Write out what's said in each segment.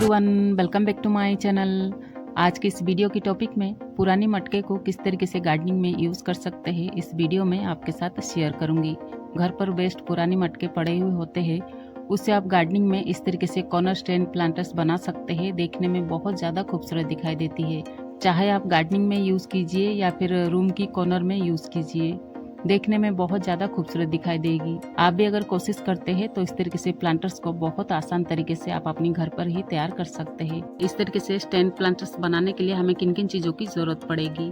Everyone, welcome back to my channel. आज के इस वीडियो की टॉपिक में पुरानी मटके को किस तरीके से गार्डनिंग में यूज़ कर सकते हैं, इस वीडियो में आपके साथ शेयर करूंगी। घर पर वेस्ट पुरानी मटके पड़े हुए होते हैं, उससे आप गार्डनिंग में इस तरीके से कॉर्नर स्टैंड प्लांटर्स बना सकते हैं। देखने में बहुत ज़्यादा खूबसूरत दिखाई देती है। चाहे आप गार्डनिंग में यूज़ कीजिए या फिर रूम की कॉर्नर में यूज़ कीजिए, देखने में बहुत ज़्यादा खूबसूरत दिखाई देगी। आप भी अगर कोशिश करते हैं तो इस तरीके से प्लांटर्स को बहुत आसान तरीके से आप अपने घर पर ही तैयार कर सकते हैं। इस तरीके से स्टैंड प्लांटर्स बनाने के लिए हमें किन किन चीज़ों की ज़रूरत पड़ेगी।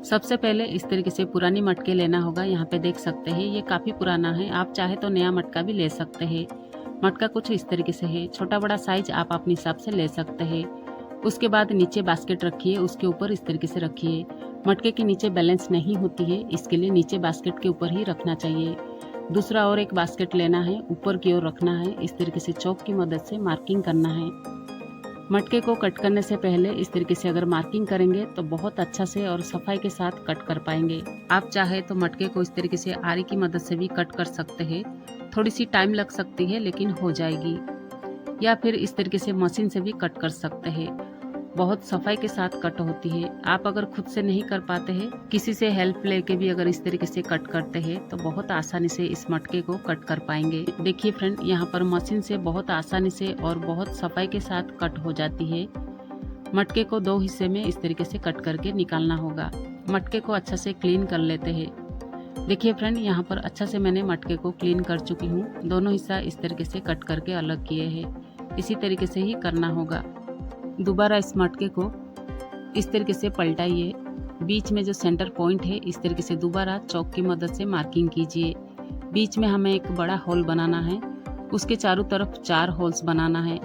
सबसे पहले इस तरीके से पुरानी मटके लेना होगा। यहाँ पे देख सकते हैं ये काफ़ी पुराना है, आप चाहे तो नया मटका भी ले सकते हैं। मटका कुछ इस तरीके से है, छोटा बड़ा साइज आप अपने हिसाब से ले सकते हैं। उसके बाद नीचे बास्केट रखिए, उसके ऊपर इस तरीके से रखिए। मटके के नीचे बैलेंस नहीं होती है, इसके लिए नीचे बास्केट के ऊपर ही रखना चाहिए। दूसरा और एक बास्केट लेना है, ऊपर की ओर रखना है। इस तरीके से चॉक की मदद से मार्किंग करना है। मटके को कट करने से पहले इस तरीके से अगर मार्किंग करेंगे तो बहुत अच्छा से और सफाई के साथ कट कर पाएंगे। आप चाहे तो मटके को इस तरीके से आरी की मदद से भी कट कर सकते हैं। थोड़ी सी टाइम लग सकती है लेकिन हो जाएगी, या फिर इस तरीके से मशीन से भी कट कर सकते हैं। बहुत सफाई के साथ कट होती है। आप अगर खुद से नहीं कर पाते हैं, किसी से हेल्प लेके भी अगर इस तरीके से कट करते हैं तो बहुत आसानी से इस मटके को कट कर पाएंगे। देखिए फ्रेंड, यहाँ पर मशीन से बहुत आसानी से और बहुत सफाई के साथ कट हो जाती है। मटके को दो हिस्से में इस तरीके से कट करके निकालना होगा। मटके को अच्छा से क्लीन कर लेते हैं। देखिए फ्रेंड, यहाँ पर अच्छा से मैंने मटके को क्लीन कर चुकी हूँ। दोनों हिस्सा इस तरीके से कट करके अलग किए हैं। इसी तरीके से ही करना होगा। दोबारा इस मटके को इस तरीके से पलटाइए। बीच में जो सेंटर पॉइंट है इस तरीके से दोबारा चॉक की मदद से मार्किंग कीजिए। बीच में हमें एक बड़ा होल बनाना है, उसके चारों तरफ 4 होल्स बनाना है।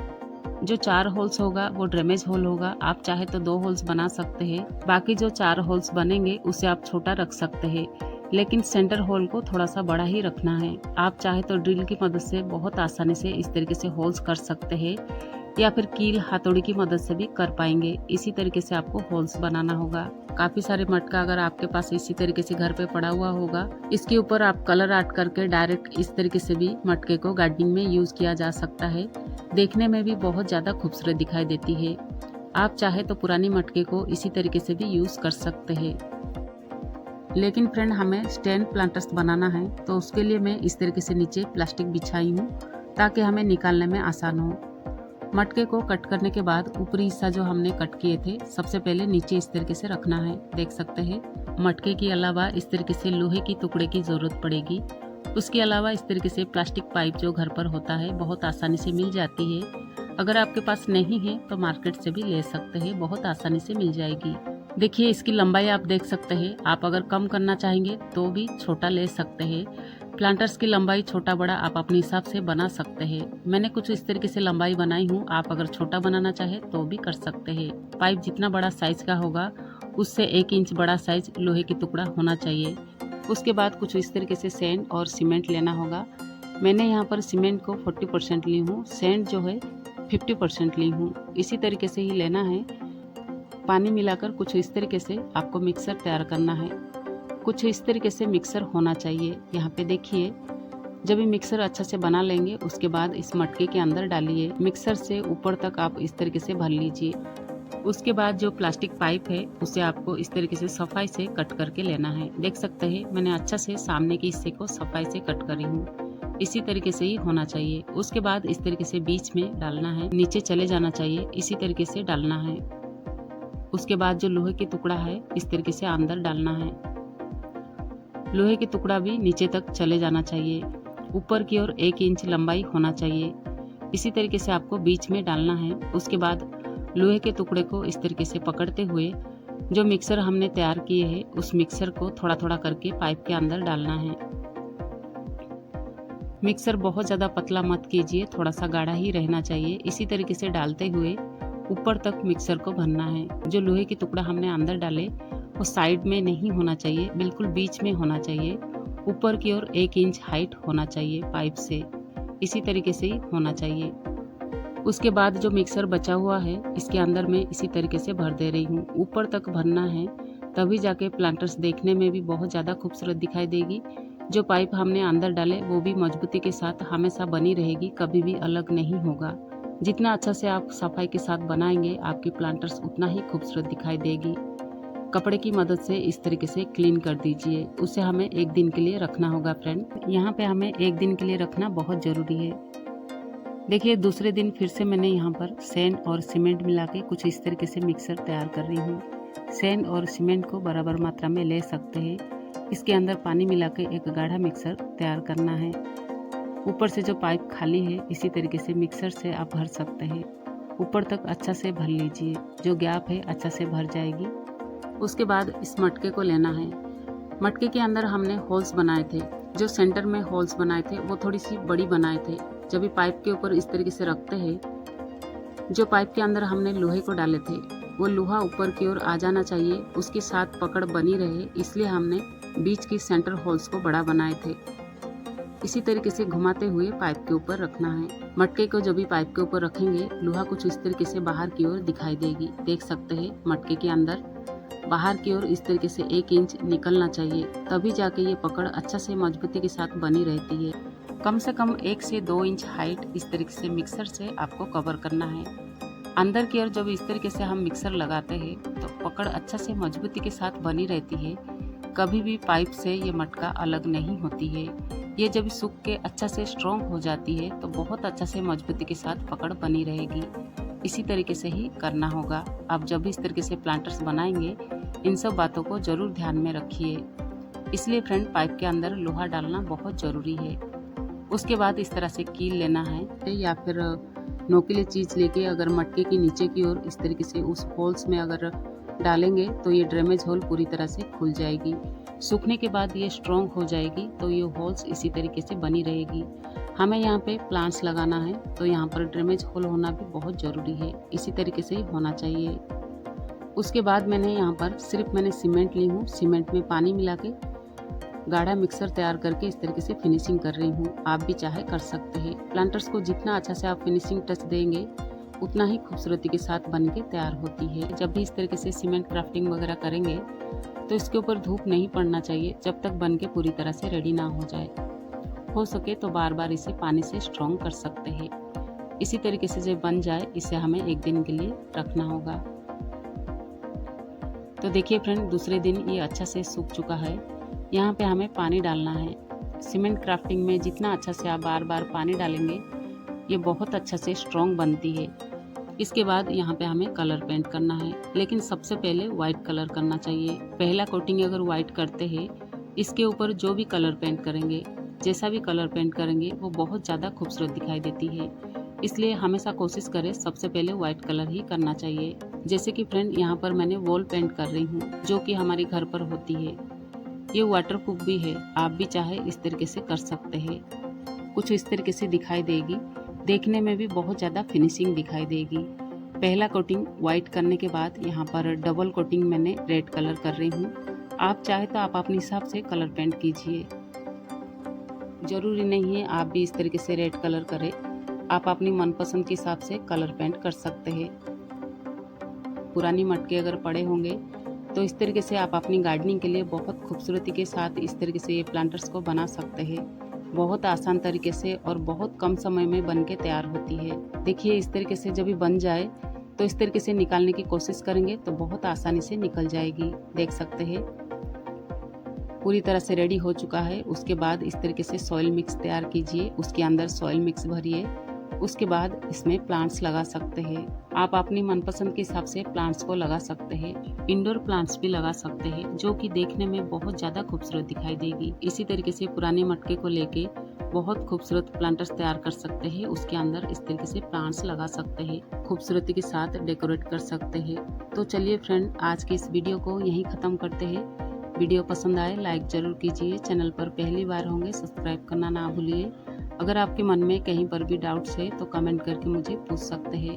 जो 4 होल्स होगा वो ड्रेनेज होल होगा। आप चाहे तो 2 होल्स बना सकते हैं। बाकी जो 4 होल्स बनेंगे उसे आप छोटा रख सकते हैं, लेकिन सेंटर होल को थोड़ा सा बड़ा ही रखना है। आप चाहे तो ड्रिल की मदद से बहुत आसानी से इस तरीके से होल्स कर सकते हैं, या फिर कील हथौड़ी की मदद से भी कर पाएंगे। इसी तरीके से आपको होल्स बनाना होगा। काफी सारे मटका अगर आपके पास इसी तरीके से घर पे पड़ा हुआ होगा, इसके ऊपर आप कलर आर्ट करके डायरेक्ट इस तरीके से भी मटके को गार्डनिंग में यूज किया जा सकता है। देखने में भी बहुत ज्यादा खूबसूरत दिखाई देती है। आप चाहे तो पुरानी मटके को इसी तरीके से भी यूज कर सकते हैं। लेकिन फ्रेंड, हमें स्टैंड प्लांटर्स बनाना है तो उसके लिए मैं इस तरीके से नीचे प्लास्टिक बिछाई हूँ ताकि हमें निकालने में आसान हो। मटके को कट करने के बाद ऊपरी हिस्सा जो हमने कट किए थे सबसे पहले नीचे इस तरीके से रखना है। देख सकते हैं मटके के अलावा इस तरीके से लोहे की टुकड़े की जरूरत पड़ेगी। उसके अलावा इस तरीके से प्लास्टिक पाइप जो घर पर होता है बहुत आसानी से मिल जाती है। अगर आपके पास नहीं है तो मार्केट से भी ले सकते हैं, बहुत आसानी से मिल जाएगी। देखिए इसकी लंबाई आप देख सकते हैं। आप अगर कम करना चाहेंगे तो भी छोटा ले सकते हैं। प्लांटर्स की लंबाई छोटा बड़ा आप अपने हिसाब से बना सकते हैं। मैंने कुछ इस तरीके से लंबाई बनाई हूँ। आप अगर छोटा बनाना चाहे तो भी कर सकते हैं। पाइप जितना बड़ा साइज का होगा उससे 1 इंच बड़ा साइज लोहे की टुकड़ा होना चाहिए। उसके बाद कुछ इस तरीके से सैंड और सीमेंट लेना होगा। मैंने यहाँ पर सीमेंट को 40% ली हूँ, सैंड जो है 50% ली हूँ। इसी तरीके से ही लेना है। पानी मिलाकर कुछ इस तरीके से आपको मिक्सर तैयार करना है। कुछ इस तरीके से मिक्सर होना चाहिए। यहाँ पे देखिए, जब ये मिक्सर अच्छा से बना लेंगे उसके बाद इस मटके के अंदर डालिए। मिक्सर से ऊपर तक आप इस तरीके से भर लीजिए। उसके बाद जो प्लास्टिक पाइप है उसे आपको इस तरीके से सफाई से कट करके लेना है। देख सकते हैं मैंने अच्छा से सामने के हिस्से को सफाई से कट करी हूँ। इसी तरीके से ही होना चाहिए। उसके बाद इस तरीके से बीच में डालना है, नीचे चले जाना चाहिए, इसी तरीके से डालना है। उसके बाद जो लोहे की टुकड़ा है इस तरीके से अंदर डालना है। लोहे की टुकड़ा भी नीचे तक चले जाना चाहिए। ऊपर की ओर 1 इंच लंबाई होना चाहिए। इसी तरीके से आपको बीच में डालना है। उसके बाद लोहे के टुकड़े को इस तरीके से पकड़ते हुए जो मिक्सर हमने तैयार किए हैं उस मिक्सर को थोड़ा थोड़ा करके पाइप के अंदर डालना है। मिक्सर बहुत ज़्यादा पतला मत कीजिए, थोड़ा सा गाढ़ा ही रहना चाहिए। इसी तरीके से डालते हुए ऊपर तक मिक्सर को भरना है। जो लोहे की टुकड़ा हमने अंदर डाले वो साइड में नहीं होना चाहिए, बिल्कुल बीच में होना चाहिए। ऊपर की ओर 1 इंच हाइट होना चाहिए पाइप से। इसी तरीके से ही होना चाहिए। उसके बाद जो मिक्सर बचा हुआ है इसके अंदर मैं इसी तरीके से भर दे रही हूँ। ऊपर तक भरना है, तभी जाके प्लांटर्स देखने में भी बहुत ज़्यादा खूबसूरत दिखाई देगी। जो पाइप हमने अंदर डाले वो भी मजबूती के साथ हमेशा बनी रहेगी, कभी भी अलग नहीं होगा। जितना अच्छा से आप सफाई के साथ बनाएंगे आपकी प्लांटर्स उतना ही खूबसूरत दिखाई देगी। कपड़े की मदद से इस तरीके से क्लीन कर दीजिए। उसे हमें एक दिन के लिए रखना होगा फ्रेंड। यहाँ पे हमें एक दिन के लिए रखना बहुत ज़रूरी है। देखिए दूसरे दिन फिर से मैंने यहाँ पर सैंड और सीमेंट मिला के कुछ इस तरीके से मिक्सर तैयार कर रही हूँ। सैंड और सीमेंट को बराबर मात्रा में ले सकते हैं। इसके अंदर पानी मिला के एक गाढ़ा मिक्सर तैयार करना है। ऊपर से जो पाइप खाली है इसी तरीके से मिक्सर से आप भर सकते हैं। ऊपर तक अच्छा से भर लीजिए, जो गैप है अच्छा से भर जाएगी। उसके बाद इस मटके को लेना है। मटके के अंदर हमने होल्स बनाए थे। जो सेंटर में होल्स बनाए थे वो थोड़ी सी बड़ी बनाए थे। जब भी पाइप के ऊपर इस तरीके से रखते हैं, जो पाइप के अंदर हमने लोहे को डाले थे वो लोहा ऊपर की ओर आ जाना चाहिए, उसके साथ पकड़ बनी रहे, इसलिए हमने बीच की सेंटर होल्स को बड़ा बनाए थे। इसी तरीके से घुमाते हुए पाइप के ऊपर रखना है। मटके को जब भी पाइप के ऊपर रखेंगे लोहा कुछ इस तरीके से बाहर की ओर दिखाई देगी। देख सकते हैं मटके के अंदर बाहर की ओर इस तरीके से 1 इंच निकलना चाहिए, तभी जाके ये पकड़ अच्छा से मजबूती के साथ बनी रहती है। कम से कम 1 से 2 इंच हाइट इस तरीके से मिक्सर से आपको कवर करना है। अंदर की ओर जब इस तरीके से हम मिक्सर लगाते हैं तो पकड़ अच्छा से मजबूती के साथ बनी रहती है। कभी भी पाइप से ये मटका अलग नहीं होती है। ये जब सूख के अच्छा से स्ट्रॉन्ग हो जाती है तो बहुत अच्छा से मजबूती के साथ पकड़ बनी रहेगी। इसी तरीके से ही करना होगा। आप जब भी इस तरीके से प्लांटर्स बनाएंगे इन सब बातों को जरूर ध्यान में रखिए। इसलिए फ्रेंड पाइप के अंदर लोहा डालना बहुत ज़रूरी है। उसके बाद इस तरह से कील लेना है या फिर नोकीली चीज़ लेके अगर मटके की नीचे की ओर इस तरीके से उस होल्स में अगर डालेंगे तो ये ड्रेमेज होल पूरी तरह से खुल जाएगी। सूखने के बाद ये स्ट्रॉन्ग हो जाएगी तो ये होल्स इसी तरीके से बनी रहेगी। हमें यहाँ पे प्लांट्स लगाना है तो यहाँ पर ड्रेमेज होल होना भी बहुत ज़रूरी है। इसी तरीके से ही होना चाहिए। उसके बाद मैंने यहाँ पर सिर्फ सीमेंट ली हूँ। सीमेंट में पानी मिला के गाढ़ा मिक्सर तैयार करके इस तरीके से फिनिशिंग कर रही हूँ। आप भी चाहे कर सकते हैं। प्लांटर्स को जितना अच्छा से आप फिनिशिंग टच देंगे उतना ही खूबसूरती के साथ बन के तैयार होती है। जब भी इस तरीके से सीमेंट क्राफ्टिंग वगैरह करेंगे तो इसके ऊपर धूप नहीं पड़ना चाहिए जब तक बन के पूरी तरह से रेडी ना हो जाए। हो सके तो बार बार इसे पानी से स्ट्रॉन्ग कर सकते हैं। इसी तरीके से जब बन जाए इसे हमें एक दिन के लिए रखना होगा। तो देखिए फ्रेंड दूसरे दिन ये अच्छा से सूख चुका है। यहाँ पे हमें पानी डालना है। सीमेंट क्राफ्टिंग में जितना अच्छा से आप बार बार पानी डालेंगे ये बहुत अच्छा से स्ट्रॉन्ग बनती है। इसके बाद यहाँ पे हमें कलर पेंट करना है, लेकिन सबसे पहले वाइट कलर करना चाहिए। पहला कोटिंग अगर वाइट करते हैं इसके ऊपर जो भी कलर पेंट करेंगे, जैसा भी कलर पेंट करेंगे वो बहुत ज़्यादा खूबसूरत दिखाई देती है। इसलिए हमेशा कोशिश करें सबसे पहले वाइट कलर ही करना चाहिए। जैसे कि फ्रेंड यहाँ पर मैंने वॉल पेंट कर रही हूँ जो कि हमारे घर पर होती है। ये वाटरप्रूफ भी है, आप भी चाहे इस तरीके से कर सकते हैं। कुछ इस तरीके से दिखाई देगी, देखने में भी बहुत ज़्यादा फिनिशिंग दिखाई देगी। पहला कोटिंग वाइट करने के बाद यहाँ पर डबल कोटिंग मैंने रेड कलर कर रही हूँ। आप चाहे तो आप अपने हिसाब से कलर पेंट कीजिए, ज़रूरी नहीं है आप भी इस तरीके से रेड कलर करें। आप अपनी मनपसंद के हिसाब से कलर पेंट कर सकते हैं। पुरानी मटके अगर पड़े होंगे तो इस तरीके से आप अपनी गार्डनिंग के लिए बहुत खूबसूरती के साथ इस तरीके से ये प्लांटर्स को बना सकते हैं। बहुत आसान तरीके से और बहुत कम समय में बन के तैयार होती है। देखिए इस तरीके से जब भी बन जाए तो इस तरीके से निकालने की कोशिश करेंगे तो बहुत आसानी से निकल जाएगी। देख सकते हैं पूरी तरह से रेडी हो चुका है। उसके बाद इस तरीके से सॉइल मिक्स तैयार कीजिए, उसके अंदर सॉइल मिक्स भरिए। उसके बाद इसमें प्लांट्स लगा सकते हैं। आप अपनी मनपसंद के हिसाब से प्लांट्स को लगा सकते हैं। इंडोर प्लांट्स भी लगा सकते हैं जो कि देखने में बहुत ज़्यादा खूबसूरत दिखाई देगी। इसी तरीके से पुराने मटके को लेके बहुत खूबसूरत प्लांटर्स तैयार कर सकते हैं। उसके अंदर इस तरीके से प्लांट्स लगा सकते हैं, खूबसूरती के साथ डेकोरेट कर सकते हैं। तो चलिए फ्रेंड आज की इस वीडियो को यहीं ख़त्म करते हैं। वीडियो पसंद आए लाइक ज़रूर कीजिए। चैनल पर पहली बार होंगे सब्सक्राइब करना ना भूलिए। अगर आपके मन में कहीं पर भी डाउट्स है तो कमेंट करके मुझे पूछ सकते हैं।